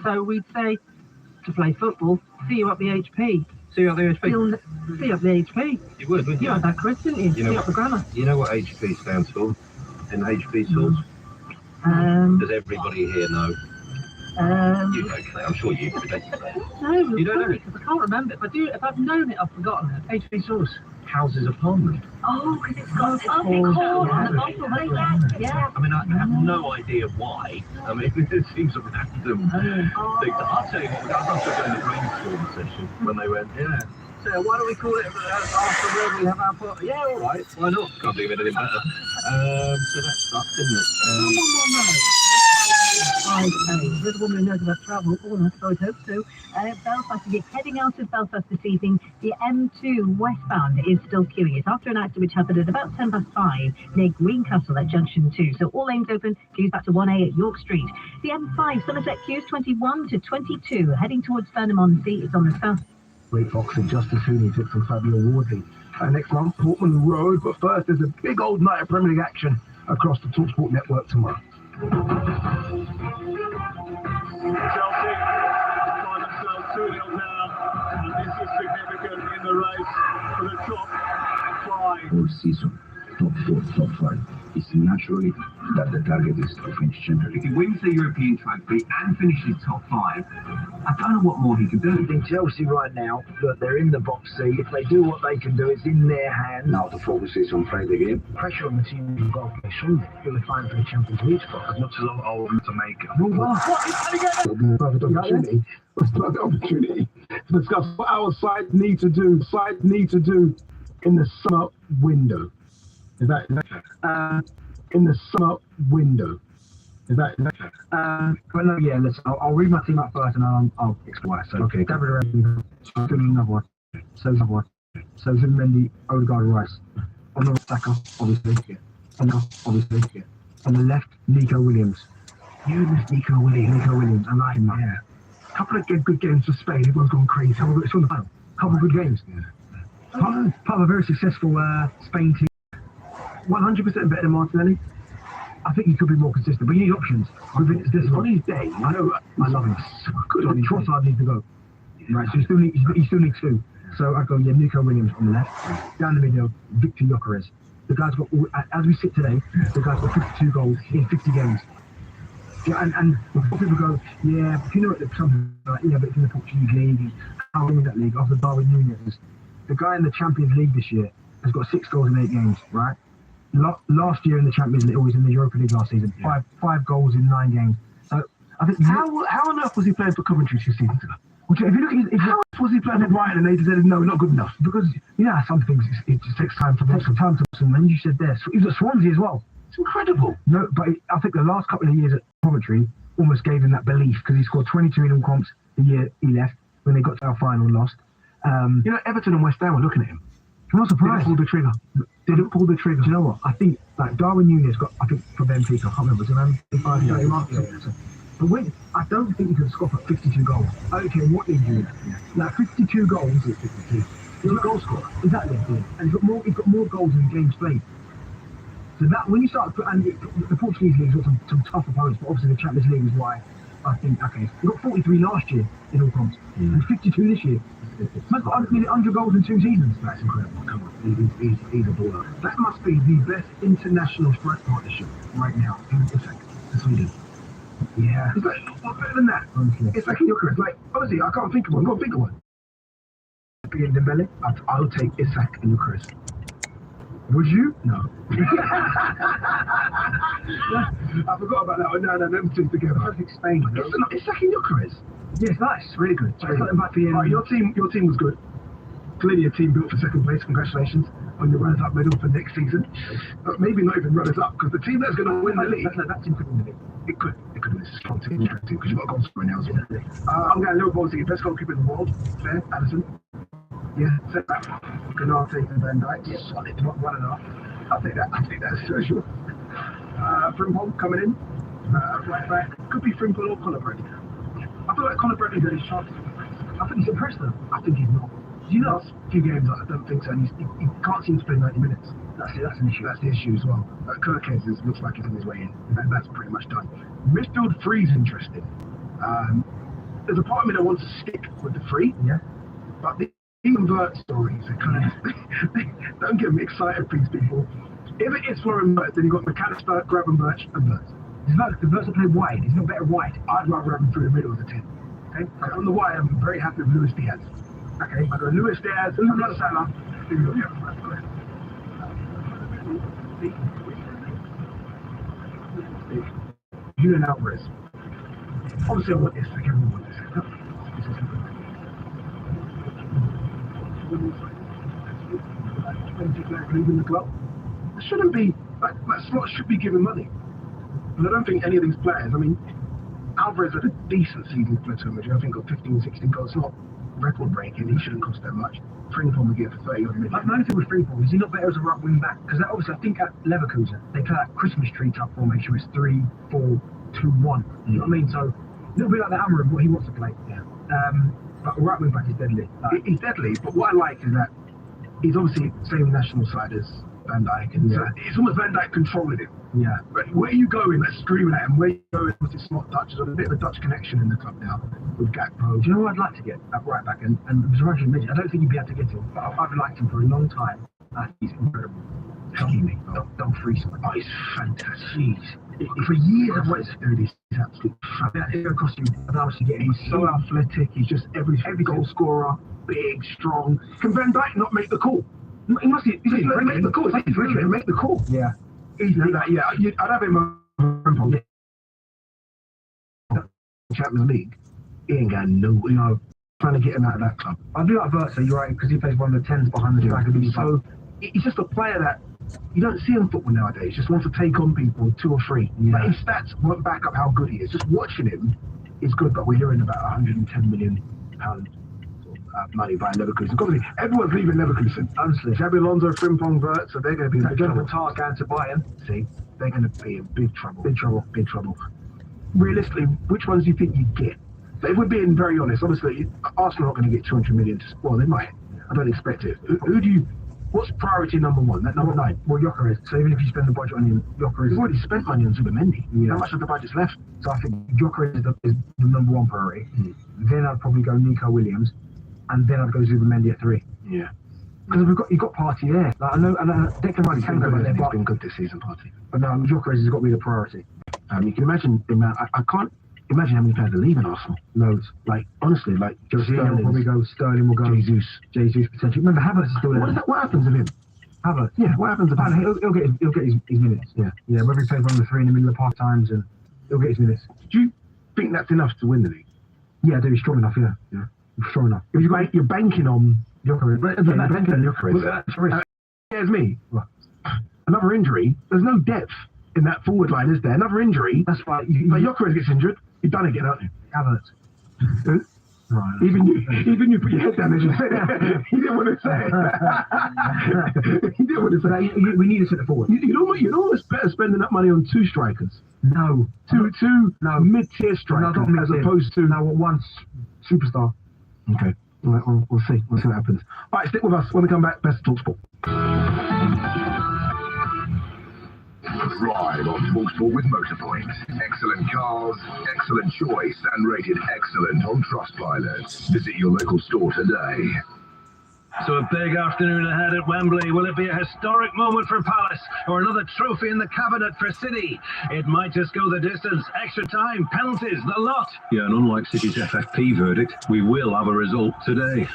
So we'd say, to play football, see you at the HP. See you at the HP? See you at the HP. You would, wouldn't you? You had that quiz, didn't you? See you at the grammar. You know what HP stands for in HP schools? Does everybody here know? You don't say. I'm sure you forget to say. No, you don't know it? Because I can't remember. If I've known it, I've forgotten it. HP schools. Houses of Parliament. Oh, because it's got the call on the bottle. Yeah. I mean, I have no idea why. I mean, it seems a random thing. I'll tell you what, I was also going to brainstorm session when they went, so why don't we call it after when we have our party? Yeah, all right, why not? Can't think of anything better. So that sucked, didn't it? With a woman who knows about travel, all I suppose hope so. Belfast is heading out of Belfast this evening. The M2 westbound is still curious after an accident which happened at about 5:10 near Greencastle at Junction 2. So all lanes open, queues back to 1A at York Street. The M5 Somerset queues 21 to 22, heading towards Furnham-on-Sea. It's on the south. Great boxing, Justice Hooney took from Fabio Wardley. Next month, Portman Road, but first there's a big old night of Premier League action across the TalkSport network tomorrow. Chelsea find themselves 2-0 down, and this is significant in the race for the top 5. All season, top 4, top 5. It's naturally that the target is to finish Champions League. If he wins the European trophy and finishes top 5, I don't know what more he can do. I think Chelsea right now, look, they're in the box seat. If they do what they can do, it's in their hands. Now the focus is on Friday game. Pressure on the team who've got to play Sunday. Who are fighting for the Champions League spot. As much as I want to make it. It'll be a perfect opportunity. It's a perfect opportunity to discuss what our side need to do in the summer window. Is that in the summer window? Is that but no, yeah, listen, I'll read my team up first and I'll explain why. So, okay, David Remy, another one. So Mendy, Odegaard, Rice. On the right, Saka, obviously. Obviously. On the left, Nico Williams. You miss Nico Williams, I like him, man. Yeah. A couple of good games for Spain, everyone's gone crazy. It's on the panel. A couple of good games. Yeah. Part of a very successful Spain team. 100% better than Martinelli. I think he could be more consistent, but you need options. On his day, I know I love him. So good on Trossard needs to go. Right, so he still needs 2. So I go, Nico Williams on the left, down the middle, Victor Gyökeres. The guy's got, as we sit today, the guy's got 52 goals in 50 games. Yeah, and before people go, but you know what, something like, but it's in the Portuguese league, and how long is that league? After Darwin Núñez, the guy in the Champions League this year has got 6 goals in 8 games, right? Last year in the Champions League, always in the Europa League last season, 5 goals in 9 games. So I think how on earth was he playing for Coventry 2 seasons ago? If you look at how was he playing at Brighton and they said no, not good enough? Because some things it just takes time to and you said there, he was at Swansea as well. It's incredible. No, but I think the last couple of years at Coventry almost gave him that belief because he scored 22 in all comps the year he left when they got to our final and lost. Everton and West Ham were looking at him. I'm not surprised. Didn't pull the trigger. Do you know what? I think like Darwin Núñez got, I think for Benfica, I can't remember, was around 5 But I don't think he can score at 52 goals. I don't care what he did. Like 52 goals is 52. He's a goal scorer. Exactly. And he's got more goals than games played. So that when you start, and the Portuguese league's got some tough opponents, but obviously the Champions League is why I think he got 43 last year in all comps, and 52 this year. He's got 100 goals in 2 seasons. That's incredible. Come on, he's a baller. That must be the best international strike partnership right now in Sweden. Yeah. It's like, what better than that? Honestly. It's like in your career. Like, honestly, I can't think of one. Go think of one. Being Dembele, I'll take Isak and Eucharist. Would you? No. I forgot about that one. No, them two together. Perfect Spain. Isak and Eucharist. Yes, nice. Really good. Your team was good. Clearly a team built for second place. Congratulations on your runners-up medal for next season. But maybe not even runners-up, because the team that's going to win the league... That team could win the league. It could win this strong team, because you've got a goal scorer now as well. I'm going Liverpool to get best goalkeeper in the world. Fair, Alisson. Yeah, set that. Canate and Van Dijk. Yes, solid. Not 1.5. I think that's so sure. Frimpong coming in. Right back. Could be Frimpong or Conor Bradley. I feel like Conor Bradley's got his chances. I think he's impressed them. I think he's not. You know, last few games, I don't think so. And he can't seem to play 90 minutes. That's an issue. That's the issue as well. Kirkes looks like he's on his way in. And that's pretty much done. Midfield 3 is interesting. There's a part of me that wants to stick with the free. Yeah. But the invert stories are kind of don't get me excited, please, people. If it is Florian Wirtz, then you've got McAllister, Gravenberch, and Wirtz. The Wirtz will play wide. He's not better wide. I'd rather have him through the middle of the 10. Okay? So on the wide, I'm very happy with Luis Diaz. Okay. I go Luis Diaz, Salah, Salah. Julian Alvarez. Obviously, I want this. I can't want this. Leaving the club. It shouldn't be. That slot should be given money. And I don't think any of these players. I mean, Alvarez had a decent season for Atletico Madrid. I think got 15, 16 goals. Not record breaking. He shouldn't cost that much. Frimpong would get for 30 odd million. My only thing with Frimpong is he not better as a right wing back? Because obviously I think at Leverkusen they play that Christmas tree type formation. It's 3-4-2-1. You know what I mean? So a little bit like the Amorim, what he wants to play. Yeah. But a right wing back is deadly. He's deadly. But what I like is that he's obviously same national side as Van Dijk, and so it's almost Van Dijk controlling him. Yeah. But where you going, like screaming at him, where you going with this not Dutch, there's a bit of a Dutch connection in the club now with Gakpo. Do you know what I'd like to get at right back? And as you mentioned, I don't think you'd be able to get him, but I've liked him for a long time. He's incredible. Hakimi. Dumfries. Oh, he's fantastic. Jeez. For years I've wanted to do this. He's absolutely fantastic. It'll cost you an hour to get him. He's so athletic. He's just every goal scorer, big, strong. Can Van Dijk not make the call? He must make the call. He's ready to make the call. Yeah. He's that. Yeah, I'd have him over Champions League. He ain't got no, trying to get him out of that club. I do like Wirtz, you're right, because he plays one of the 10s behind the striker. So he's just a player that you don't see in football nowadays. Just wants to take on people 2 or 3. Yeah. But his stats won't back up how good he is. Just watching him is good. But we're hearing about £110 million money by Leverkusen. Everyone's leaving Leverkusen. Honestly, Xabi Alonso, Frimpong, Wirtz, so they're going to be in big trouble. Task going to Bayern. See, they're going to be in big trouble. Big trouble. Realistically, which ones do you think you get? So if we're being very honest, obviously, Arsenal are not going to get 200 million. Well, they might. I don't expect it. Who do you? What's priority number 1? That number 9? Well, Gyökeres. So even if you spend the budget on him, Gyökeres. You've already spent money on Zubimendi. Yeah. How much of the budget's left? So I think Gyökeres is the number 1 priority. Then I'd probably go Nico Williams, and then I'd go Zubimendi at 3. Yeah. Because you've got Partey there. Like, I know Declan Rice can go back there, He's but been good this season, Partey. no, Gyökeres has got to be the priority. You can imagine the amount. I can't imagine how many players are leaving Arsenal. Loads. Like, honestly, like Sterling will probably go. Sterling will go. Jesus potentially. Remember, Havertz is still there. What happens with him? Havertz. Yeah, what happens about him? He'll get his minutes. Yeah. Whether he plays one of the 3 in the middle of half times, and he'll get his minutes. Do you think that's enough to win the league? Yeah, I do. He's strong enough. Yeah. He's strong enough. If you're banking on Gyökeres. you're banking on Gyökeres. Scares me. Another injury. There's no depth in that forward line, is there? Another injury. That's why. Like Gyökeres gets injured, you're done again, aren't you? Havertz. Right. Even you put your head down as you say that. He didn't want to say it. He didn't want to say it. We need to set it forward. You'd almost better spending that money on 2 strikers. No. Two mid-tier strikers as opposed to... Now, one superstar. Okay. All right, we'll see. We'll see what happens. All right, stick with us. When we come back, Best Talk Sport. Drive on TalkSport with Motorpoint. Excellent cars, excellent choice, and rated excellent on Trustpilot. Visit your local store today. So a big afternoon ahead at Wembley. Will it be a historic moment for Palace or another trophy in the cabinet for City? It might just go the distance. Extra time, penalties, the lot. Yeah, and unlike City's FFP verdict, we will have a result today.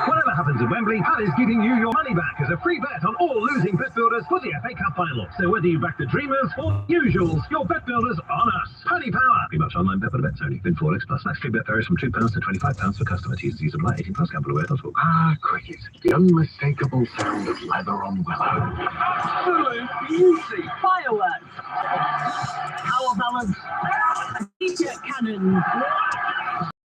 Whatever happens at Wembley, Pal is giving you your money back as a free bet on all losing bet builders for the FA Cup final. So whether you back the Dreamers or usuals, your bet builders on us. Paddy Power. Pretty much online bet builder bets only. Win 4x plus max free bet varies from £2 to £25 for customer T's and C's apply. 18 plus gamble away. Cricket. The unmistakable sound of leather on willow. Absolute beauty. Fireworks. Power balance. Jet cannon.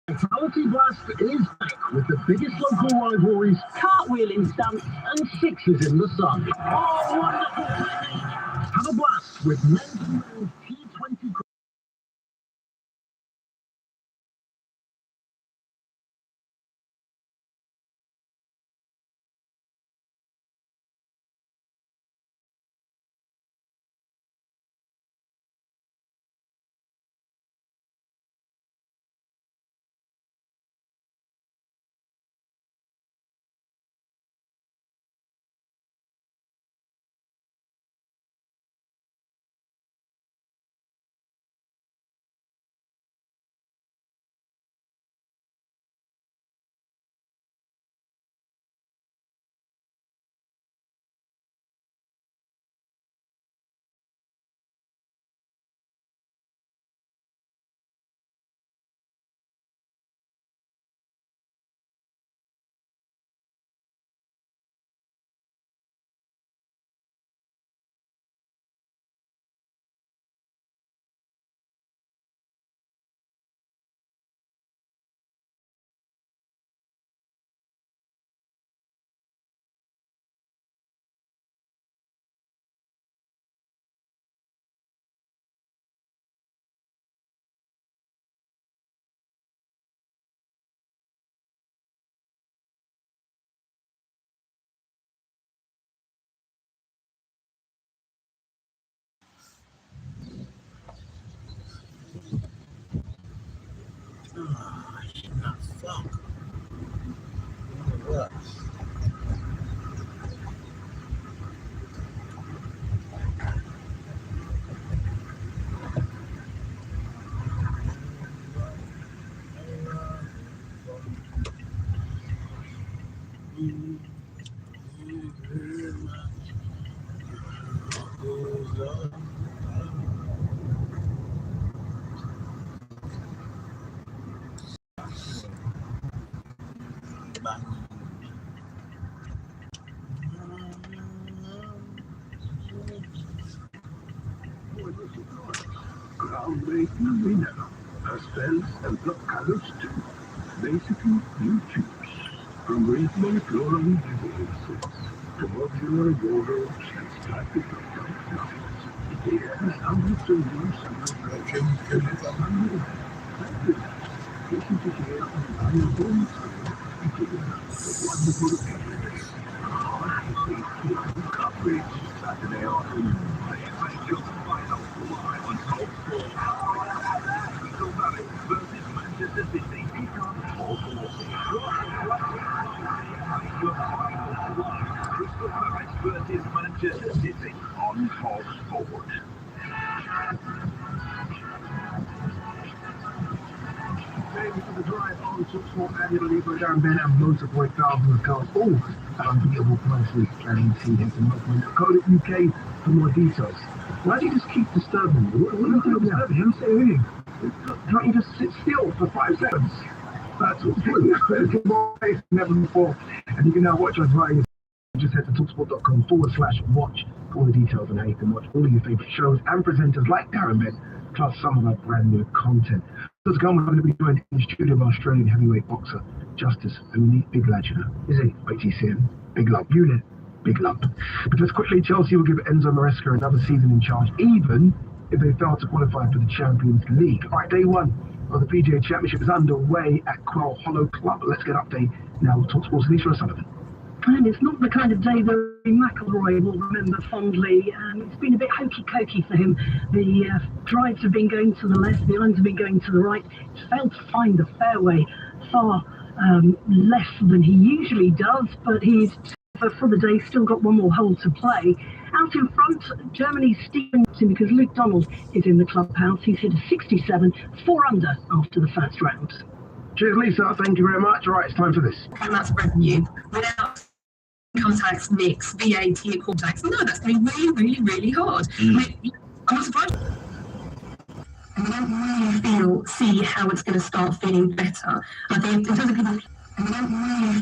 Fatality Blast is back with the biggest local rivalries, Cartwheeling stunts. and 6s in the sun. Oh, wonderful. Have a blast with men's and women's T20 operate in the winner, as spells and block colors too. Basically, you choose. From Raithmon floral devices to modular wardrobes and static block lines. Here, hundreds of new summer collections can be found. Listen to hear on Lion Home wonderful packages. Coverage Saturday afternoon. Your final live on Talk Sport. Crystal Palace versus Manchester City. Crystal Palace versus Manchester City on Talk Sport. Thank you for the drive on TalkSport annual league with Darren Bennett and Motorboy thousands of cars, all at unbeatable prices. Planning to head to motorboy.co.uk for more details. Why do you just keep disturbing me? What are you doing now? You say anything? Can't you just sit still for 5 seconds? That's what's good. More space than ever before. And you can now watch us right. Just head to talksport.com/watch for all the details on how you can watch all of your favorite shows and presenters like Darren Bennett, plus some of our brand new content. So to come, we're going to be joined in the studio of Australian heavyweight boxer Justice Amini. Big lad, you know. Is he? Wait till you see him. Big lump. Unit. Big lump. But just quickly, Chelsea will give Enzo Maresca another season in charge, even if they fail to qualify for the Champions League. All right, day one of the PGA Championship is underway at Quail Hollow Club. Let's get update now with TalkSport's Lisa O'Sullivan. And it's not the kind of day that McIlroy will remember fondly. It's been a bit hokey-cokey for him. The drives have been going to the left, the irons have been going to the right. He's failed to find the fairway far less than he usually does, but he's, for the day, still got one more hole to play. Out in front, Germany's Stephen, because Luke Donald is in the clubhouse. He's hit a 67, 4 under after the first round. Cheers, Lisa. Thank you very much. All right, it's time for this. And that's revenue without income tax, mix, VAT, and corporate tax. No, that's going to be really, really, really hard. I'm not surprised. And we don't really see how it's going to start feeling better. I think in terms of people, and we don't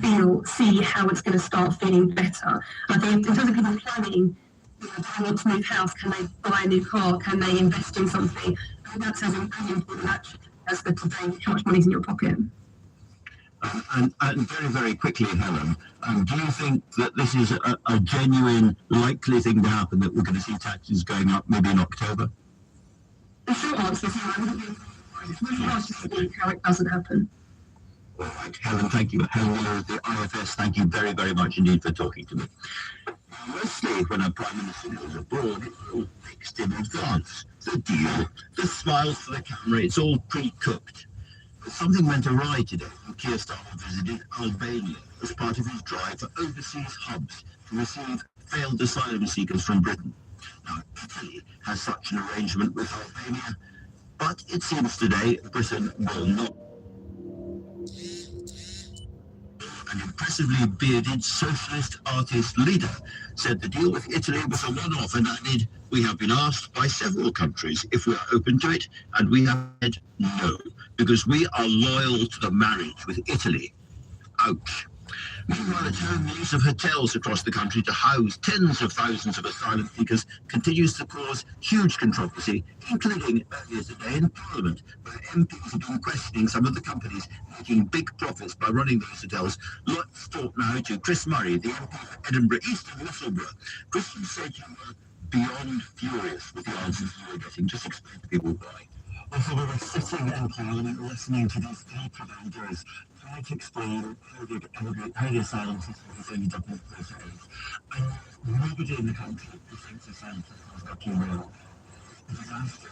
really see how it's going to start feeling better. I think in terms of people planning, do they want to move house? Can they buy a new car? Can they invest in something? I think that's as important actually as the today, how much money's in your pocket. And very, very quickly, Helen, do you think that this is a genuine, likely thing to happen, that we're going to see taxes going up maybe in October? The short answer is no. I wouldn't be surprised. It's really hard to see how it doesn't happen. All right, Helen, thank you. Helen Wheeler of the IFS, thank you very, very much indeed for talking to me. Mostly when a Prime Minister goes abroad, it's all fixed in advance. The deal, the smiles for the camera, it's all pre-cooked. Something went awry today when Keir Starmer visited Albania as part of his drive for overseas hubs to receive failed asylum seekers from Britain. Now, Italy has such an arrangement with Albania, but it seems today Britain will not. An impressively bearded socialist artist leader said the deal with Italy was a one-off and added, "We have been asked by several countries if we are open to it, and we have said no, because we are loyal to the marriage with Italy." Ouch. Meanwhile, at home, the use of hotels across the country to house tens of thousands of asylum seekers continues to cause huge controversy, including earlier today in Parliament, where MPs have been questioning some of the companies making big profits by running those hotels. Let's talk now to Chris Murray, the MP for Edinburgh East and Musselburgh. Chris, you said you were beyond furious with the answers you were getting. Just explain to people why. Also, we were sitting in Parliament listening to these three providers trying to explain how the asylum system is only Dublin process. And nobody in the country who thinks the asylum system is working well. A disaster.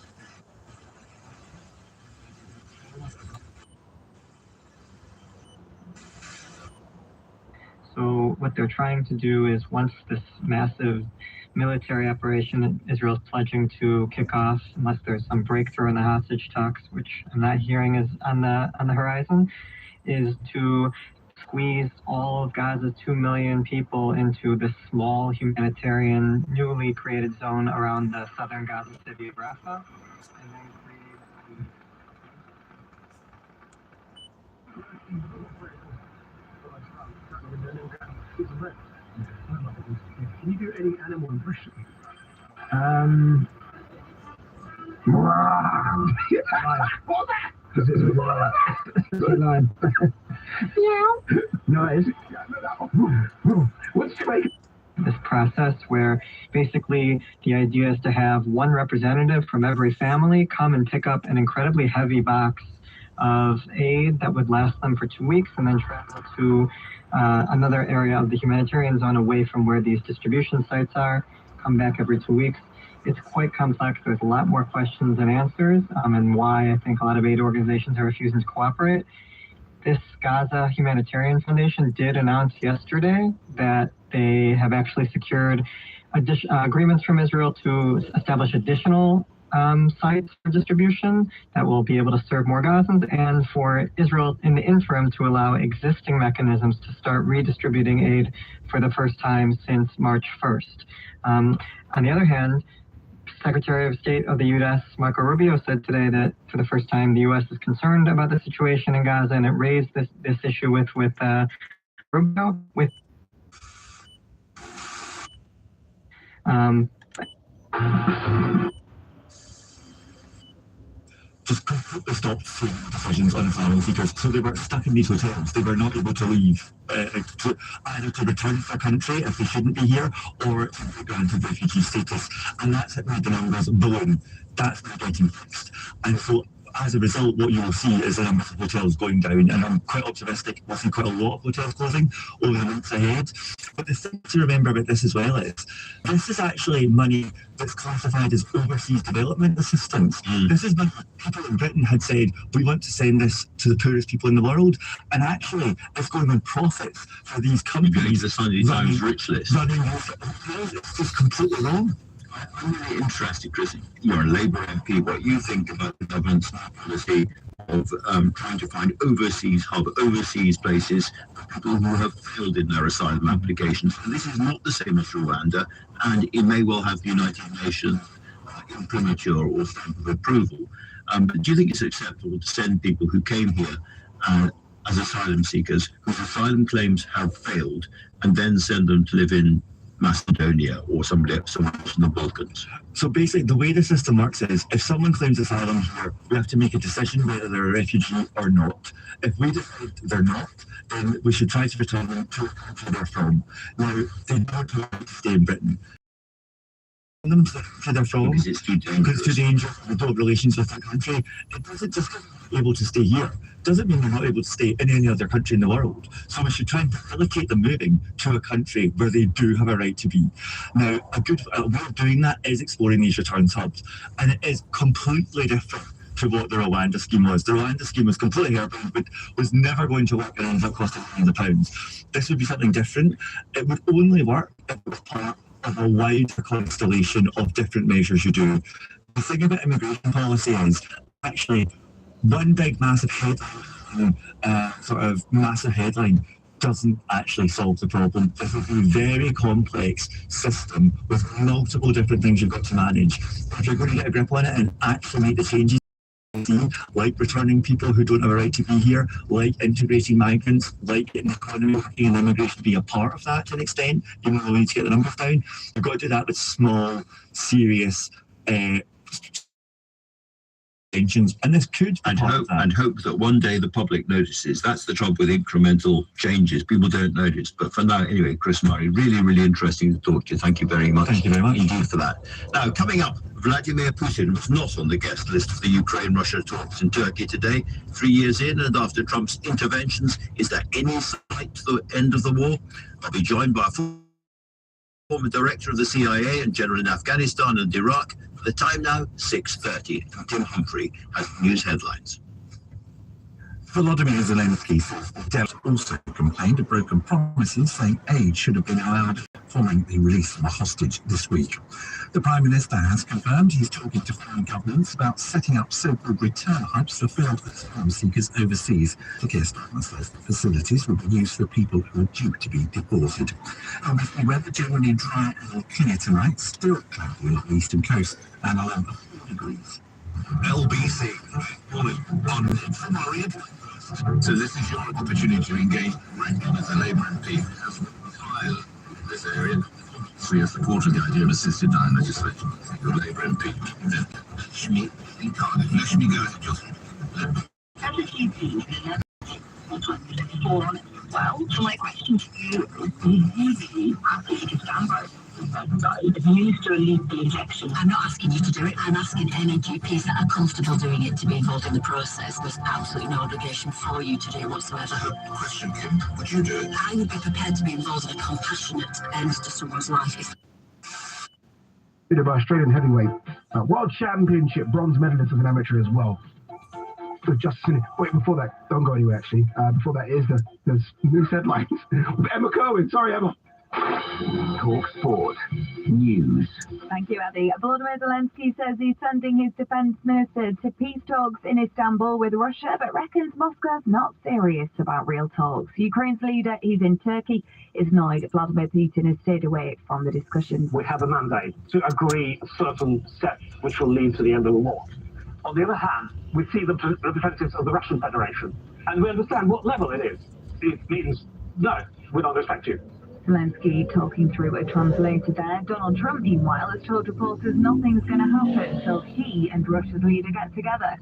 So what they're trying to do is, once this massive military operation Israel's pledging to kick off, unless there's some breakthrough in the hostage talks, which I'm not hearing is on the horizon, is to squeeze all of Gaza's 2 million people into this small humanitarian, newly created zone around the southern Gaza city of Rafah, and then create Can you do any animal impression? Is it a lion? No, it isn't. What's your make? This process where basically the idea is to have one representative from every family come and pick up an incredibly heavy box of aid that would last them for 2 weeks and then travel to another area of the humanitarian zone away from where these distribution sites are, come back every 2 weeks. It's quite complex. There's a lot more questions than answers, and why I think a lot of aid organizations are refusing to cooperate. This Gaza Humanitarian Foundation did announce yesterday that they have actually secured agreements from Israel to establish additional sites for distribution that will be able to serve more Gazans, and for Israel in the interim to allow existing mechanisms to start redistributing aid for the first time since March 1st. On the other hand, Secretary of State of the U.S., Marco Rubio, said today that for the first time the U.S. is concerned about the situation in Gaza, and it raised this issue with Rubio. Just completely stopped seeing decisions on asylum seekers. So they were stuck in these hotels. They were not able to leave, either to return to their country if they shouldn't be here, or to be granted refugee status. And that's what made the numbers balloon. That's now getting fixed. And so as a result, what you will see is the number of hotels going down, and I'm quite optimistic we'll see quite a lot of hotels closing over the months ahead. But the thing to remember about this as well is, this is actually money that's classified as overseas development assistance. This is money people in Britain had said, we want to send this to the poorest people in the world, and actually it's going on profits for these companies. The Sunday Times rich list. It's just completely wrong. I'm really interested, Chris, you're a Labour MP, what you think about the government's policy of trying to find overseas places for people who have failed in their asylum applications. And this is not the same as Rwanda, and it may well have the United Nations imprimatur or stamp of approval. But do you think it's acceptable to send people who came here as asylum seekers, whose asylum claims have failed, and then send them to live in Macedonia or somewhere else in the Balkans? So basically, the way the system works is, if someone claims asylum here, we have to make a decision whether they're a refugee or not. If we decide they're not, then we should try to return them to the country they're from. Now, they don't have to stay in Britain. Them to their from, because it's too dangerous, we don't have relations with that country. It doesn't just be able to stay here. Doesn't mean they're not able to stay in any other country in the world. So we should try and facilitate them moving to a country where they do have a right to be. Now, a good way of doing that is exploring these return hubs, and it is completely different to what the Rwanda scheme was. The Rwanda scheme was completely airborne, but was never going to work and ended up costing millions of pounds. This would be something different. It would only work if it was part of a wider constellation of different measures you do. The thing about immigration policy is, actually, one big massive headline, massive headline doesn't actually solve the problem. This is a very complex system with multiple different things you've got to manage. If you're going to get a grip on it and actually make the changes, like returning people who don't have a right to be here, like integrating migrants, like getting the economy working and immigration be a part of that to an extent, even though we need to get the numbers down, you've got to do that with small, serious intentions, and this could and hope that one day the public notices. That's the trouble with incremental changes. People don't notice. But for now, anyway, Chris Murray, really, really interesting to talk to you. Thank you very much. Thank you very much indeed for that. Now, coming up, Vladimir Putin was not on the guest list of the Ukraine-Russia talks in Turkey today. 3 years in, and after Trump's interventions, is there any sight to the end of the war? I'll be joined by a former director of the CIA and general in Afghanistan and Iraq. The time now, 6:30. Tim Humphrey has news headlines. Volodymyr Zelensky says the Devs also complained of broken promises, saying aid should have been allowed following the release of a hostage this week. The Prime Minister has confirmed he's talking to foreign governments about setting up so-called return hubs for failed asylum seekers overseas. The guest says the facilities will be used for people who are due to be deported. And with the weather generally dry and clear tonight, still cloudy along the eastern coast and around 4 degrees. LBC, morning on Florian. So this is your opportunity to engage directly with the Labour MP as well in this area. So you're supporting the idea of assisted dying legislation. Your Labour MP. let me go ahead, Jocelyn. Well, so my question to you is, you happy to stand by administer a lethal injection? I'm not asking you to do it. I'm asking any GPs that are comfortable doing it to be involved in the process. There's absolutely no obligation for you to do it whatsoever. Question, Kim, would you do it? I would be prepared to be involved in a compassionate end to someone's life. By Australian heavyweight, world championship bronze medalist as an amateur as well. So just wait, before that, don't go anywhere actually. Before that is the news headlines with Emma Cohen. Sorry, Emma. Talk Sport News. Thank you, Eddie. Volodymyr Zelensky says he's sending his defence minister to peace talks in Istanbul with Russia, but reckons Moscow's not serious about real talks. Ukraine's leader, he's in Turkey, is annoyed Vladimir Putin has stayed away from the discussions. We have a mandate to agree certain steps which will lead to the end of the war. On the other hand, we see the defensives of the Russian Federation, and we understand what level it is. It means, no, we don't respect you. Zelensky talking through a translator there. Donald Trump, meanwhile, has told reporters nothing's going to happen until he and Russia's leader get together.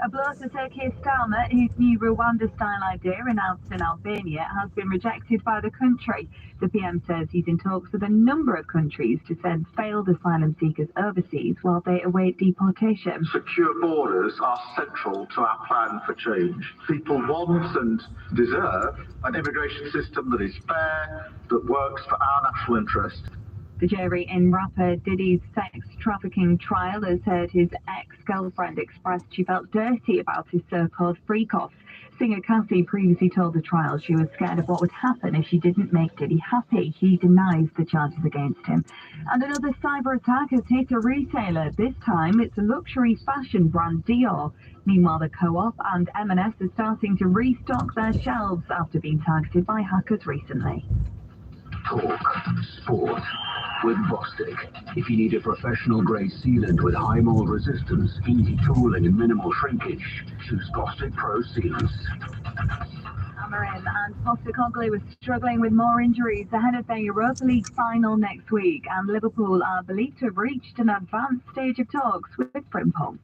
A blow to Sir Keir Starmer, whose new Rwanda-style idea announced in Albania has been rejected by the country. The PM says he's in talks with a number of countries to send failed asylum seekers overseas while they await deportation. Secure borders are central to our plan for change. People want and deserve an immigration system that is fair, that works for our national interest. The jury in rapper Diddy's sex trafficking trial has heard his ex-girlfriend expressed she felt dirty about his so-called freak-off. Singer Cassie previously told the trial she was scared of what would happen if she didn't make Diddy happy. He denies the charges against him. And another cyber attack has hit a retailer. This time it's a luxury fashion brand Dior. Meanwhile, the Co-op and M&S are starting to restock their shelves after being targeted by hackers recently. Talk Sport with Bostik. If you need a professional grade sealant with high mold resistance, easy tooling and minimal shrinkage, choose Bostik Pro Sealants. Amarin and Postecoglou were struggling with more injuries ahead of their Europa League final next week, and Liverpool are believed to have reached an advanced stage of talks with Frimpong.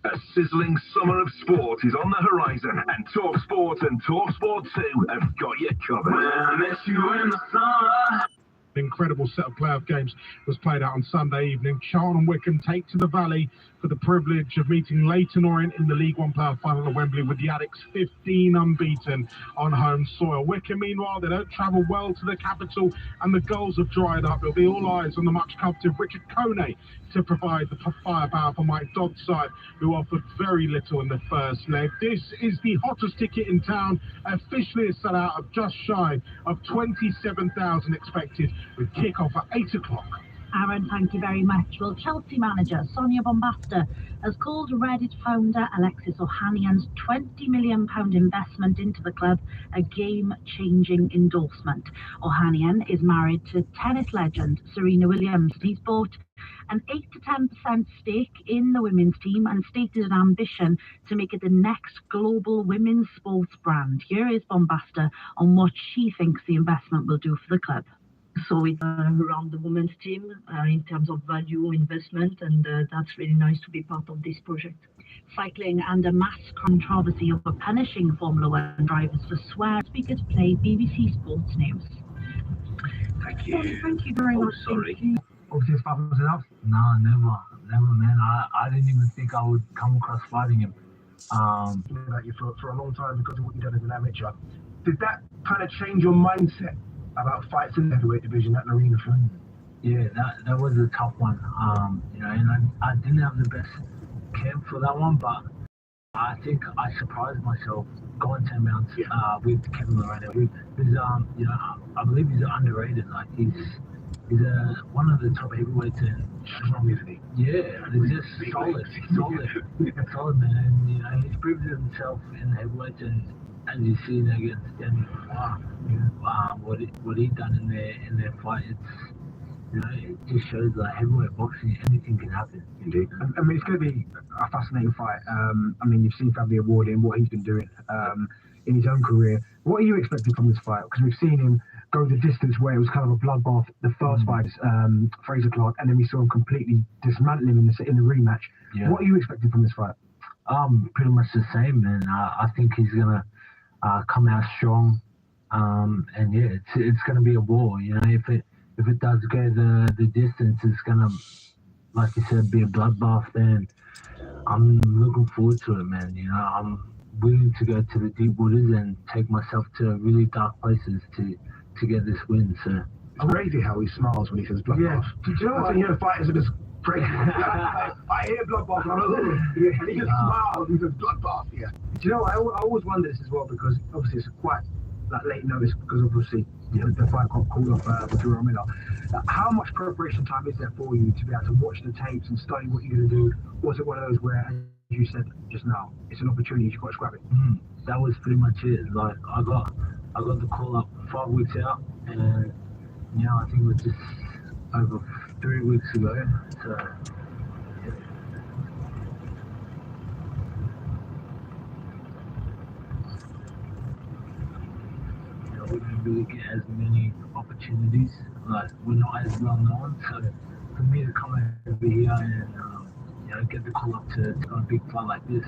A sizzling summer of sport is on the horizon, and Talk Sport and Talk Sport 2 have got you covered. I miss you in the summer. An incredible set of playoff games was played out on Sunday evening. Charlton and Wycombe take to the Valley for the privilege of meeting Leyton Orient in the League One playoff final at Wembley, with the Addicks 15 unbeaten on home soil. Wycombe, meanwhile, they don't travel well to the capital, and the goals have dried up. It'll be all eyes on the much coveted Richard Kone to provide the firepower for Mike Dodd's side, who offered very little in the first leg. This is the hottest ticket in town, officially a sellout of just shy of 27,000 expected, with kick-off at 8 o'clock. Aaron, thank you very much. Well, Chelsea manager Sonia Bombasta has called Reddit founder Alexis Ohanian's £20 million investment into the club a game-changing endorsement. Ohanian is married to tennis legend Serena Williams. He's bought an 8 to 10% stake in the women's team and stated an ambition to make it the next global women's sports brand. Here is Bombasta on what she thinks the investment will do for the club. So it's around the women's team in terms of value investment, and that's really nice to be part of this project. Cycling and a mass controversy over punishing Formula One drivers for swear. Speakers play BBC Sports News. Thank you. Thank you very much. Sorry. Obviously, his father was enough. No, never, man. I didn't even think I would come across fighting him. About you for a long time because of what you've done as an amateur. Did that kind of change your mindset about fights in the heavyweight division at an arena for you? Yeah, that was a tough one. And I didn't have the best camp for that one, but I think I surprised myself going 10 rounds with Kevin Moreno. He's, I believe he's underrated. Like he's one of the top heavyweights in community. Yeah, he's just solid man. And he's proved himself in heavyweights, and as you see against Daniel, what he done in their fight, it just shows that heavyweight boxing, anything can happen. Indeed. I mean, it's going to be a fascinating fight. I mean, you've seen Fabio Wardley and what he's been doing in his own career. What are you expecting from this fight? Because we've seen him go the distance where it was kind of a bloodbath. The first fight, Fraser Clark, and then we saw him completely dismantle him in the rematch. Yeah. What are you expecting from this fight? Pretty much the same, man. I think he's gonna come out strong, and yeah, it's gonna be a war. You know, if it does go the distance, it's gonna, like you said, be a bloodbath. Then I'm looking forward to it, man. You know, I'm willing to go to the deep waters and take myself to really dark places to get this win. So it's crazy how he smiles when he says bloodbath. Yeah. Do you know what? You know, fighters are just crazy. I hear bloodbath, and he just smiles. He says bloodbath. Yeah. Do you know? I always wonder this as well, because obviously it's quite late notice, because obviously the fight got called off with Jarrell Miller. How much preparation time is there for you to be able to watch the tapes and study what you're going to do? Was it one of those where, as you said just now, it's an opportunity, you've got to grab it? That was pretty much it. Like I got the call up 5 weeks out, and I think it was just over 3 weeks ago. So we don't really get as many opportunities. Like we're not as well known. So for me to come over here and get the call up to a big fight like this,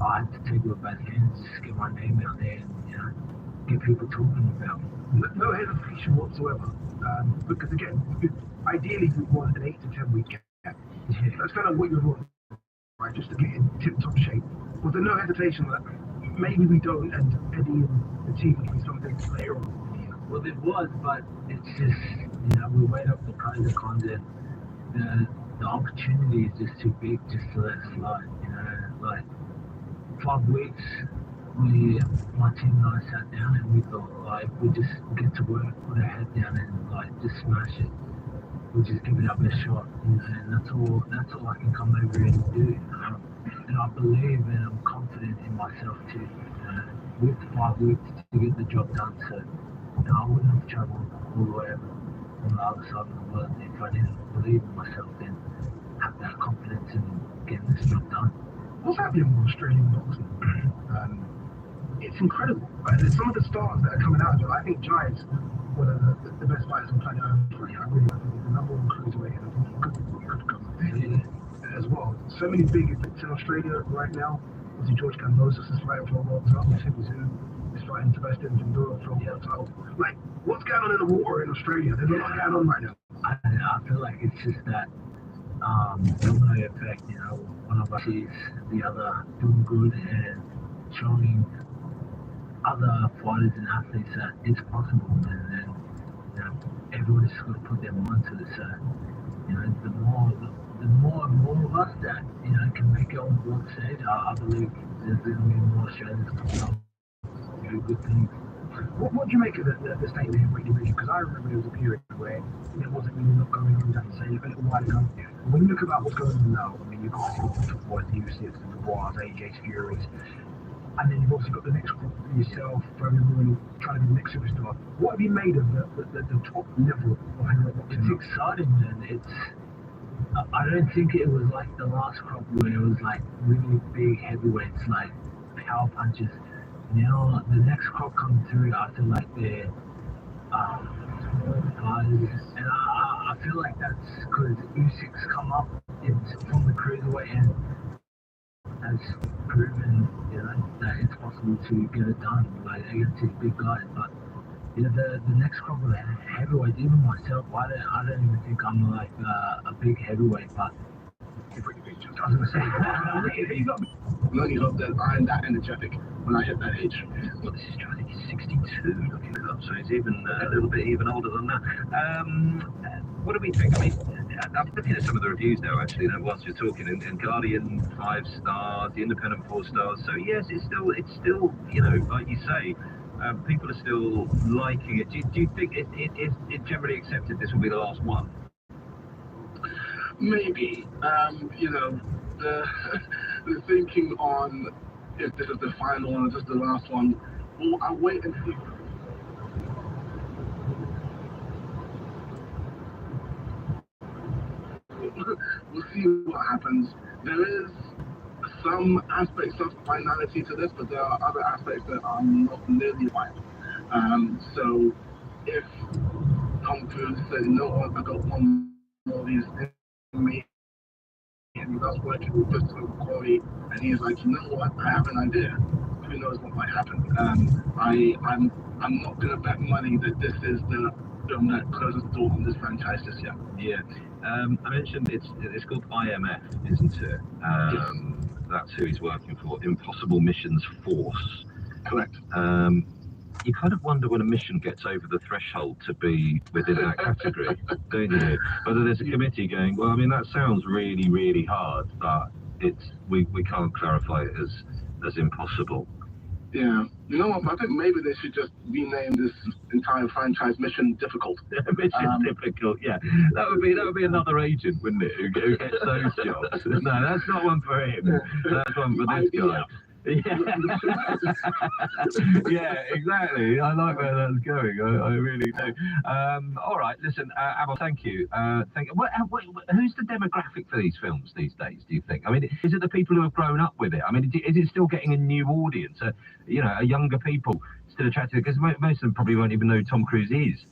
I had to take it with both hands, just get my name out there and get people talking about me. No hesitation whatsoever. Because again, ideally you want an 8 to 10 week gap. Yeah. That's kind of what you're doing, right? Just to get in tip-top shape. Was there no hesitation that maybe we don't, and Eddie and the team can do something later on? Well, there was, but it's just, we weighed up the pros and cons, and the opportunity is just too big just to let it slide. Like 5 weeks, my team and I sat down and we thought, like, we just get to work, put our head down and like just smash it. We just give it our best shot, and that's all I can come over here and do. And I believe and I'm confident in myself too. With 5 weeks to get the job done, so I wouldn't have travelled all the way over on the other side of the world if I didn't believe in myself and have that confidence in getting this job done. What's happening with Australian boxing? It's incredible. Right? There's some of the stars that are coming out of it. I think Giant's one of the best fighters on planet Earth right now. I really think he's the number one cruiserweight, and I think he could come up there as well. So many big events in Australia right now. Obviously, George Kambosos is fighting for a world title. Timmy Zoo is fighting Sebastian Fundora for a world title. Like, what's going on in the water in Australia? There's a lot going on right now. I feel like it's just that domino effect. One of us sees the other doing good and showing other fighters and athletes that it's possible, and then everybody's just got to put their mind to it. So the more and more of us that can make it on the world stage, I believe there's going to be more Australians coming up, do good things. What do you make of the state of the heavyweight division? Because I remember there was a period where there wasn't really not going on that same a little while ago. When you look about what's going on now, I mean, you've got the top boys, the UCs, the Dubois, AJ's, Furies, and then you've also got the next group for yourself, Roman, trying to be the next superstar. What have you made of the top level of heavyweight boxing? It's exciting, man. I don't think it was like the last crop where it was like really big heavyweights, like power punches. The next crop coming through, I feel like they're guys, and I feel like that's because Usyk's come up from the cruiserweight and has proven that it's possible to get it done against these big guys. But the next crop of heavyweights, even myself, I don't even think I'm like a big heavyweight, but I was going to say, Lonnie's up there, I'm that energetic when I hit that age. Well, this is Johnny, he's 62, looking it up, so he's even a little bit even older than that. What do we think? I mean, I'm looking at some of the reviews now, actually, whilst you're talking, and Guardian 5 stars, The Independent 4 stars, so yes, it's still, like you say, people are still liking it. Do you think it generally accepted this will be the last one? Maybe, the thinking on if this is the final one or just the last one, well, I'll wait and see. We'll see what happens. There is some aspects of finality to this, but there are other aspects that are not nearly right. So if Tom Cruise said, you know what, I got one more of these in me, and he was working with Christopher McQuarrie, and he's like, you know what, I have an idea. Who knows what might happen? I'm not going to bet money that this is the film that closes the door on this franchise this year. Yeah. I mentioned it's called IMF, isn't it? Yes. That's who he's working for. Impossible Missions Force. Correct. You kind of wonder when a mission gets over the threshold to be within that category, don't you? Whether there's a committee going, well, I mean, that sounds really, really hard, but we can't clarify it as impossible. Yeah. You know what? I think maybe they should just rename this entire franchise Mission Difficult. Mission Difficult, yeah. That would be another agent, wouldn't it? Who gets those jobs? No, that's not one for him. That's one for this guy. Yeah. Yeah, exactly. I like where that's going. I really do. All right, listen, Amon, thank you. Who's the demographic for these films these days, do you think? I mean, is it the people who have grown up with it? I mean, is it still getting a new audience? A younger people still attracted? Because most of them probably won't even know who Tom Cruise is.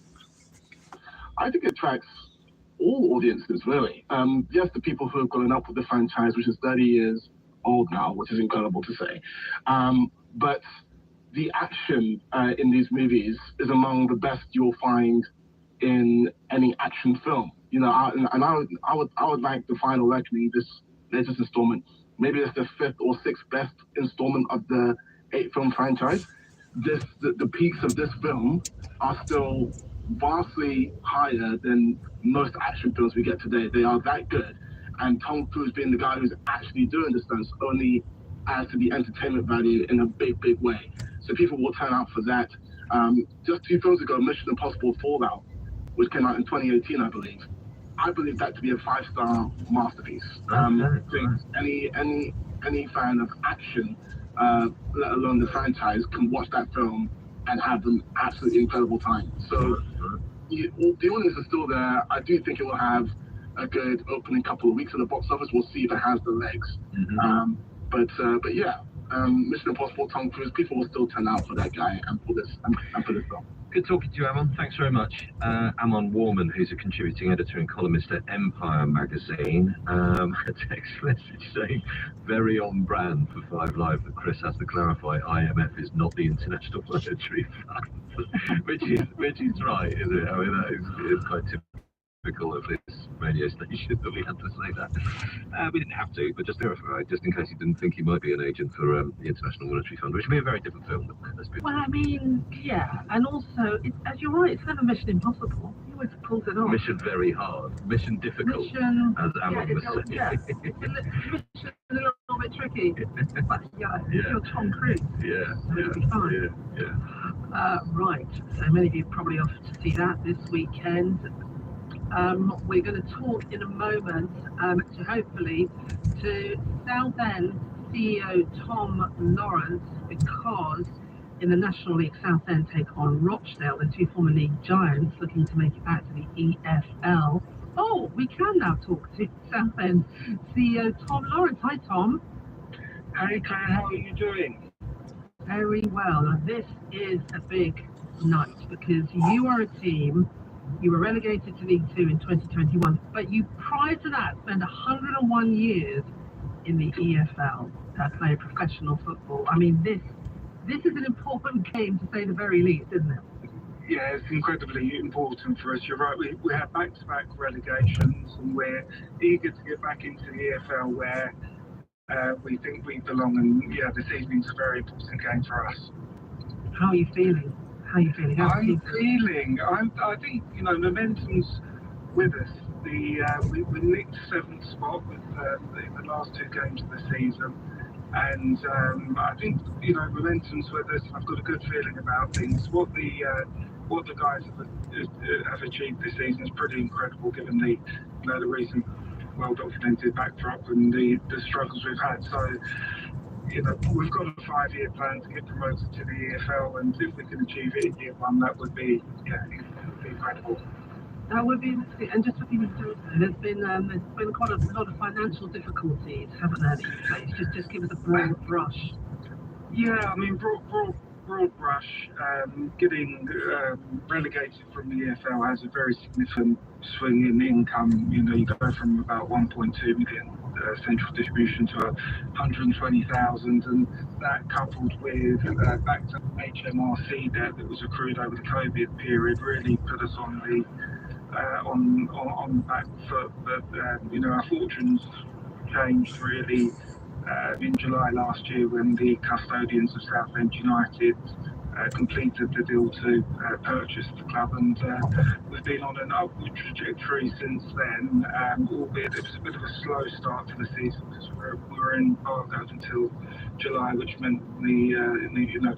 I think it attracts all audiences, really. Yes, the people who have grown up with the franchise, which is 30 years old now, which is incredible to say. But the action in these movies is among the best you'll find in any action film. I would like The Final Reckoning, this latest installment. Maybe it's the 5th or 6th best installment of the 8-film franchise. The peaks of this film are still vastly higher than most action films we get today. They are that good. And Tom Cruise being the guy who's actually doing the stunts only adds to the entertainment value in a big, big way. So people will turn out for that. Just 2 films ago, Mission Impossible Fallout, which came out in 2018, I believe that to be a 5-star masterpiece. I think any fan of action, let alone the franchise, can watch that film and have an absolutely incredible time. So the audience is still there. I do think it will have a good opening couple of weeks in the box office. We'll see if it has the legs. Mm-hmm. But yeah, Mission Impossible, Tom Cruise, people will still turn out for that guy and for this film. Good talking to you, Amon. Thanks very much. Amon Warman, who's a contributing editor and columnist at Empire magazine, a text message saying, very on brand for 5 Live that Chris has to clarify IMF is not the International Monetary Fund, which is right, is it? I mean, that is quite typical of this radio station that we had to say that. We didn't have to, but just verify, just in case you didn't think he might be an agent for the International Monetary Fund, which would be a very different film. Well, I mean, yeah, and also, as you're right, it's never Mission Impossible. He always pulls it off. Mission very hard, Mission difficult, as Amon was saying. Yeah, Mission a little bit tricky, but yeah, you're Tom Cruise. Yeah, it'll be fine. Yeah. Right, so many of you are probably off to see that this weekend. We're going to talk in a moment to Southend CEO Tom Lawrence, because in the National League, Southend take on Rochdale, the 2 former league giants looking to make it back to the EFL. Oh, we can now talk to Southend CEO Tom Lawrence. Hi, Tom. Hey, Claire, how are you doing? Very well. Now, this is a big night because you are a team. You were relegated to League 2 in 2021, but you, prior to that, spent 101 years in the EFL, playing professional football. I mean, this is an important game, to say the very least, isn't it? Yeah, it's incredibly important for us. You're right, we have back-to-back relegations, and we're eager to get back into the EFL where we think we belong, and yeah, this evening's a very important game for us. How are you feeling? I think, momentum's with us. We nicked 7th spot with the last 2 games of the season, and I think momentum's with us. I've got a good feeling about things. What the guys have achieved this season is pretty incredible, given the recent well-documented backdrop and the struggles we've had. So, we've got a 5-year plan to get promoted to the EFL, and if we can achieve it in year 1, that would be incredible. That would be, and just for people to know, there's been quite a lot of financial difficulties, haven't there, these days? Just give us a broad brush. Yeah, I mean, broad brush. rush. Getting relegated from the EFL has a very significant swing in income. You know, you go from about 1.2 million central distribution to 120,000, and that coupled with back to HMRC debt that was accrued over the COVID period really put us on the back foot. But you know, our fortunes changed really in July last year when the custodians of Southend United completed the deal to purchase the club, and we've been on an upward trajectory since then, albeit it was a bit of a slow start to the season because we were embargoed until July, which meant the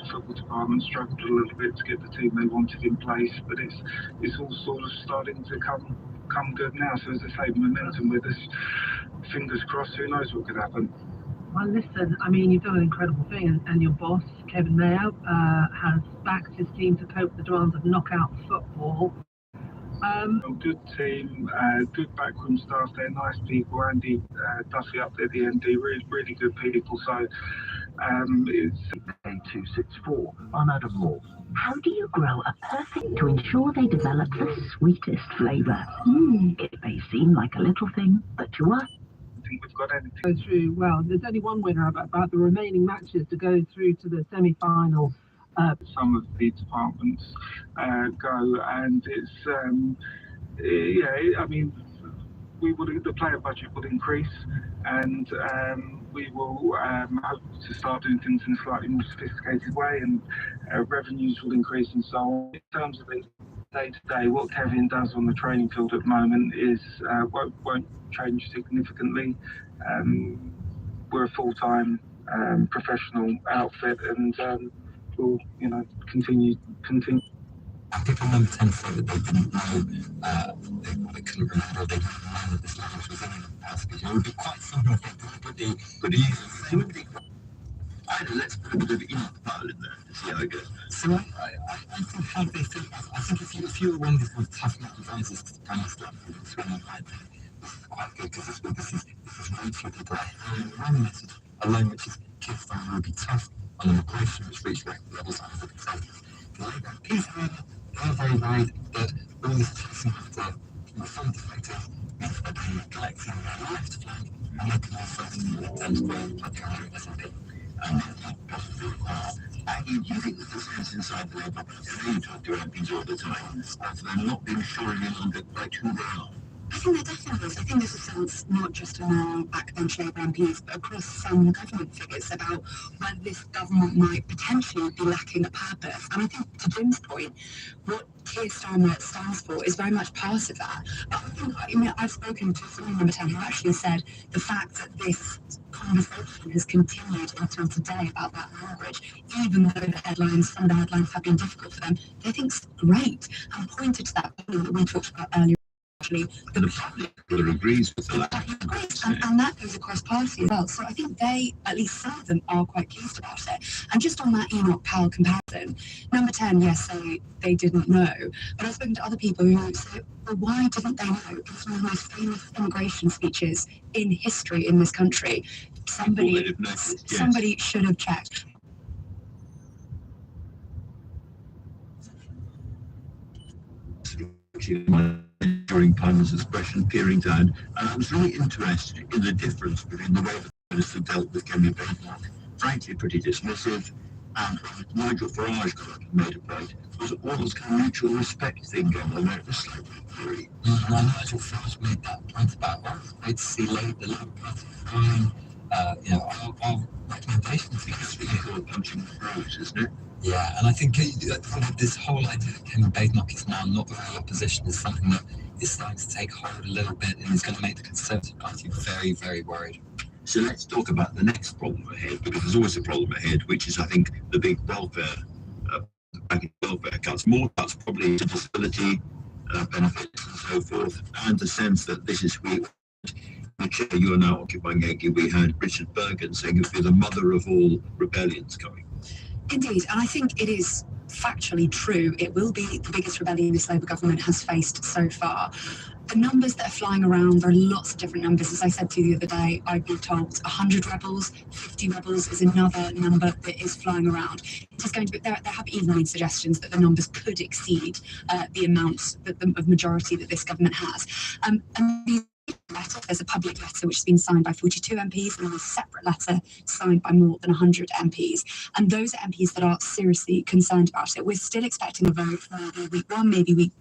football department struggled a little bit to get the team they wanted in place, but it's all sort of starting to come good now. So as I say, momentum with us, fingers crossed, who knows what could happen. Well, listen, I mean, you've done an incredible thing, and your boss, Kevin Mayo, has backed his team to cope with the demands of knockout football. Good team, good backroom staff, they're nice people. Andy Duffy up there, the MD, really good people. So it's A264. I'm Adam Moore. How do you grow a perfect to ensure they develop the sweetest flavour? It may seem like a little thing, but to us, we've got anything go through. Well, there's only one winner about the remaining matches to go through to the semi-final. Some of the departments go, and it's I mean, the player budget will increase, and we will hope to start doing things in a slightly more sophisticated way, and revenues will increase and so on. In terms of the day-to-day, what Kevin does on the training field at the moment is won't change significantly. We're a full-time professional outfit, and we'll continue. People number 10 said that they didn't know, they couldn't remember, they didn't know that this language was in the past. It would be quite simple if they could easily. Let's put a bit of Enoch Powell in there to see how it goes. So I think how they feel. I think if you were one of these tough nut advisors to the Prime Minister, it's quite good because this is great for people. One message alone, which is Keir will be tough on immigration, which reached record levels under the Conservatives. Please, however, they are very worried that all this chasing after some defectors means that they're neglecting their left flank and looking more focused on the terms of like their own SNP. You think that the sense inside the Labour Party, you talk to MPs all the time, of them not being sure any longer quite who they are? I think there definitely is. I think there's a sense, not just among backbench Labour MPs, but across some government figures about whether this government might potentially be lacking a purpose. And I think, to Jim's point, what Keir Starmer stands for is very much part of that. I mean, I've spoken to someone number 10 who actually said the fact that this conversation has continued until today about that language, even though some of the headlines have been difficult for them, they think it's great, and pointed to that that we talked about earlier. Actually, the public agrees with the language. And that goes across party as well. So I think they, at least some of them, are quite pleased about it. And just on that Enoch Powell comparison, number 10, yes, they didn't know. But I've spoken to other people who say, well, why didn't they know? It's one of the most famous immigration speeches in history in this country. Somebody should have checked. During Palmer's expression, peering down, and I was really interested in the difference between the way the Minister dealt with Kemi Badenoch, frankly pretty dismissive, and Nigel Farage got made a point. Was it all this kind of mutual respect thing going on there? It was slightly theory. Nigel Farage made that point about us. I'd see the Labour Party fine, our recommendations. It's really called punching the throat, isn't it? Yeah, and I think this whole idea that Kemi Badenoch is now not the real opposition is something that is starting to take hold a little bit and is going to make the Conservative Party very, very worried. So let's talk about the next problem ahead, because there's always a problem ahead, which is, I think, the big welfare cuts. More cuts probably to disability benefits and so forth, and the sense that this is the chair you are now occupying. We had Richard Bergen saying it would be the mother of all rebellions coming. Indeed, and I think it is factually true, it will be the biggest rebellion this Labour government has faced so far. The numbers that are flying around, there are lots of different numbers. As I said to you the other day, I've been told 100 rebels, 50 rebels is another number that is flying around. It is going to be, there have even been suggestions that the numbers could exceed the amount of majority that this government has. And these letter, there's a public letter which has been signed by 42 MPs and a separate letter signed by more than 100 MPs. And those are MPs that are seriously concerned about it. We're still expecting a vote for maybe week 1, maybe week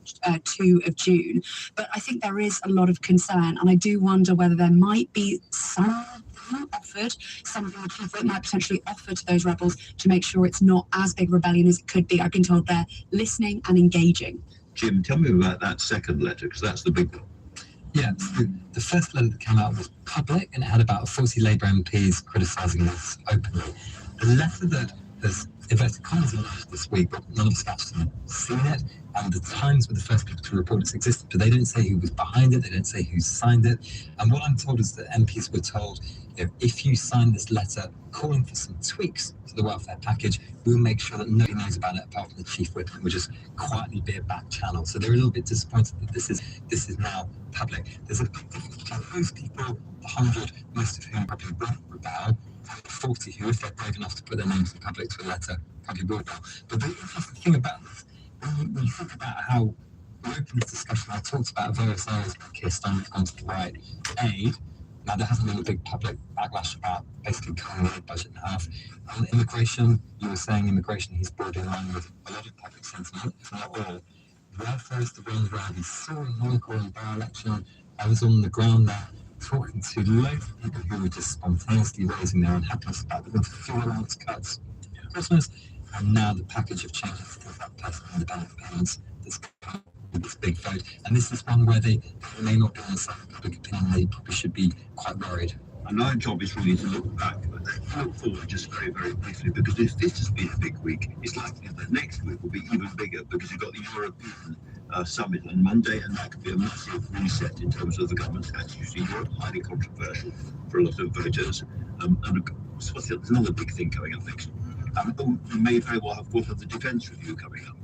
2 of June. But I think there is a lot of concern, and I do wonder whether there might be something the chief whip might potentially offer to those rebels to make sure it's not as big a rebellion as it could be. I've been told they're listening and engaging. Jim, tell me about that second letter, because that's the big one. Yeah, so the first letter that came out was public, and it had about 40 Labour MPs criticising this openly. The letter that has inverted commas emerged this week, but none of us have actually seen it, and the Times were the first people to report its existence, but they didn't say who was behind it, they didn't say who signed it. And what I'm told is that MPs were told, if you sign this letter calling for some tweaks to the welfare package, we'll make sure that nobody knows about it apart from the chief whip, and we'll just quietly be a back channel. So they're a little bit disappointed that this is now public. There's a big difference between those people, the 100, most of whom probably won't rebel, and the 40 who, if they're brave enough to put their names in public to a letter, probably will rebel. But the interesting thing about this, when you think about how we opened this discussion, I talked about various areas where Keir Starmer has gone to the right. Aid. Now, there hasn't been a big public backlash about basically cutting the budget in half. On immigration, you were saying immigration, he's brought in line with a lot of public sentiment, if not all. Welfare is the one where we saw in Monaco in the by-election. I was on the ground there talking to loads of people who were just spontaneously raising their unhappiness about the fuel allowance cuts at Christmas, and now the package of changes to that personal independent payments that's come with this big vote. And this is one where they may not be in the same public opinion. They probably should be quite worried. And our job is really to look back, but then look forward just very, very briefly, because if this has been a big week, it's likely that next week will be even bigger, because you've got the European summit on Monday, and that could be a massive reset in terms of the government's attitude to Europe, highly controversial for a lot of voters. And there's another big thing coming up next. We may very well have the defence review coming up.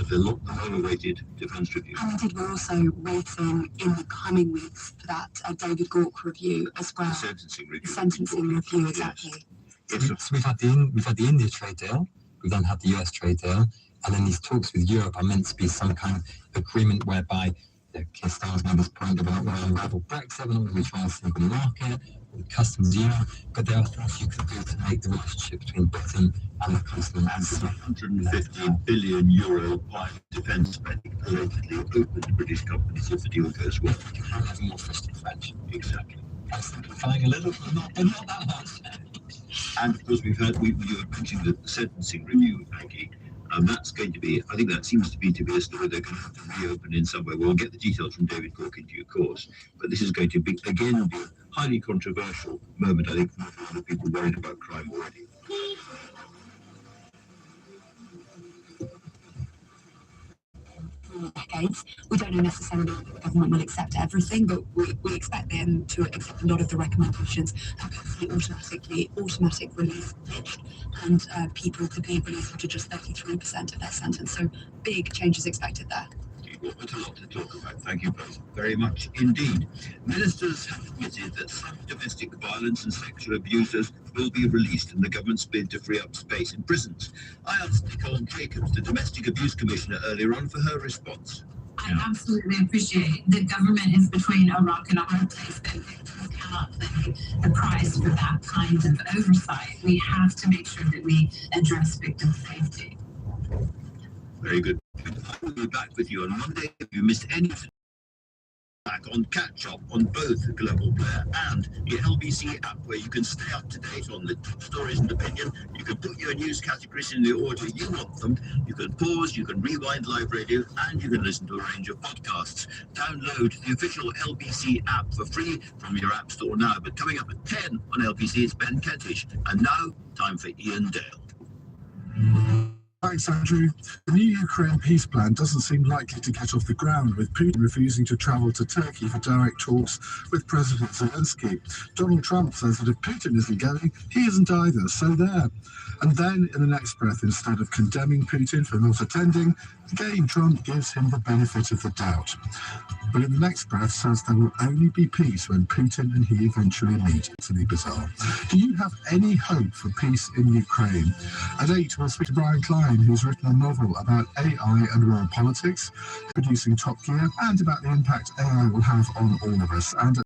The long-awaited defence review. And indeed, we're also waiting in the coming weeks for that David Gauke review as well. The sentencing review. Sentencing review, exactly. Yes. So we've had the India trade deal, we've then had the US trade deal, and then these talks with Europe are meant to be some kind of agreement whereby Keir Starmer's made this point about unravel Brexit, we're not going to try a single market, or the customs union, but there are things you could do to make the relationship between Britain and the continent. And the 150 billion euro defence spending allegedly open to British companies if the deal goes well. You can't have more fish in French. Exactly. I'm simplifying a little, but not that much. And because you were mentioning the sentencing review, Maggie, that's going to be, I think that seems to be a story they're going to have to reopen in some way. We'll get the details from David Gauke in due course, but this is going to be, again, be a highly controversial moment, I think, for a lot of people worried about crime already. Decades. We don't know necessarily that the government will accept everything, but we expect them to accept a lot of the recommendations and hopefully automatic release pitched, and people could be released after just 33% of their sentence. So big changes expected there. What a lot to talk about. Thank you both very much indeed. Ministers have admitted that some domestic violence and sexual abusers will be released in the government's bid to free up space in prisons. I asked Nicole Jacobs, the Domestic Abuse Commissioner, earlier on for her response. I absolutely appreciate that government is between a rock and a hard place, but victims cannot pay the price for that kind of oversight. We have to make sure that we address victim safety. Very good. I will be back with you on Monday. If you missed any of back on Catch Up on both Global Player and the LBC app, where you can stay up to date on the top stories and opinion. You can put your news categories in the order you want them. You can pause, you can rewind live radio, and you can listen to a range of podcasts. Download the official LBC app for free from your app store now. But coming up at 10 on LBC, it's Ben Kentish. And now, time for Ian Dale. Thanks, Andrew. The new Ukraine peace plan doesn't seem likely to get off the ground, with Putin refusing to travel to Turkey for direct talks with President Zelensky. Donald Trump says that if Putin isn't going, he isn't either, so there. And then, in the next breath, instead of condemning Putin for not attending, again Trump gives him the benefit of the doubt. But in the next breath says there will only be peace when Putin and he eventually meet. It's really bizarre. Do you have any hope for peace in Ukraine? At 8, we'll speak to Brian Klein, who's written a novel about AI and world politics, producing Top Gear, and about the impact AI will have on all of us. And